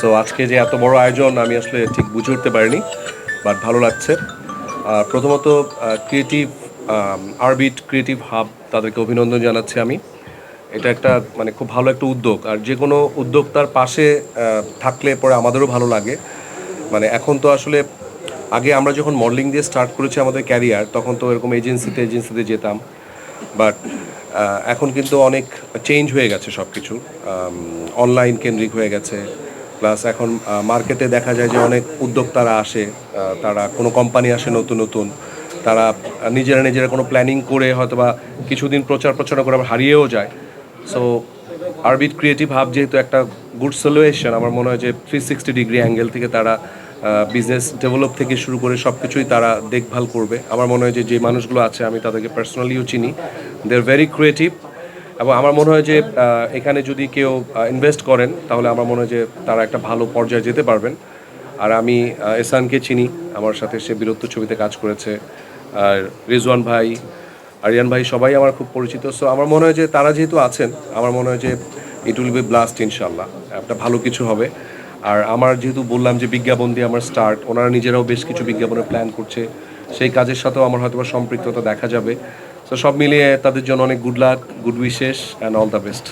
So আজকে যে এত বড় আয়োজন আমি আসলে ঠিক বুঝে উঠতে পারিনি, বাট ভালো লাগছে। প্রথমত ক্রিয়েটিভ আরবিট ক্রিয়েটিভ হাব তাদেরকে অভিনন্দন জানাচ্ছি আমি। এটা একটা মানে খুব ভালো একটা উদ্যোগ, আর যে কোনো উদ্যোক্তার পাশে থাকলে পরে আমাদেরও ভালো লাগে। মানে এখন তো আসলে আগে আমরা যখন মডেলিং দিয়ে স্টার্ট করেছি আমাদের ক্যারিয়ার, তখন তো এরকম এজেন্সিতে যেতাম, বাট এখন কিন্তু অনেক চেঞ্জ হয়ে গেছে সব কিছু, অনলাইন কেন্দ্রিক হয়ে গেছে। প্লাস এখন মার্কেটে দেখা যায় যে অনেক উদ্যোক্তারা আসে, তারা কোনো কোম্পানি আসে নতুন নতুন, তারা নিজেরা কোনো প্ল্যানিং করে হয়তো বা কিছুদিন প্রচার প্রচারণা করে আবার হারিয়েও যায়। সো আরবিট ক্রিয়েটিভ হাব যেহেতু একটা গুড সলিউশন, আমার মনে হয় যে 360 ডিগ্রি অ্যাঙ্গেল থেকে তারা বিজনেস ডেভেলপ থেকে শুরু করে সব কিছুই তারা দেখভাল করবে। আমার মনে হয় যে যে মানুষগুলো আছে আমি তাদেরকে পার্সোনালিও চিনি, দে আর ভেরি ক্রিয়েটিভ। এবং আমার মনে হয় যে এখানে যদি কেউ ইনভেস্ট করেন তাহলে আমার মনে হয় যে তারা একটা ভালো পর্যায়ে যেতে পারবেন। আর আমি এসানকে চিনি, আমার সাথে সে বীরত্ব ছবিতে কাজ করেছে। আর রিজওয়ান ভাই, আরিয়ান ভাই সবাই আমার খুব পরিচিত। সো আমার মনে হয় যে তারা যেহেতু আছেন, আমার মনে হয় যে ইট উইল বি ব্লাস্ট ইনশাল্লাহ, একটা ভালো কিছু হবে। আর আমার যেহেতু বললাম যে বিজ্ঞাপন দিয়ে আমার স্টার্ট, ওনারা নিজেরাও বেশ কিছু বিজ্ঞাপনের প্ল্যান করছে, সেই কাজের সাথেও আমার হয়তো সম্পৃক্ততা দেখা যাবে। তো সব মিলিয়ে তাদের জন্য অনেক good luck, good wishes and all the best.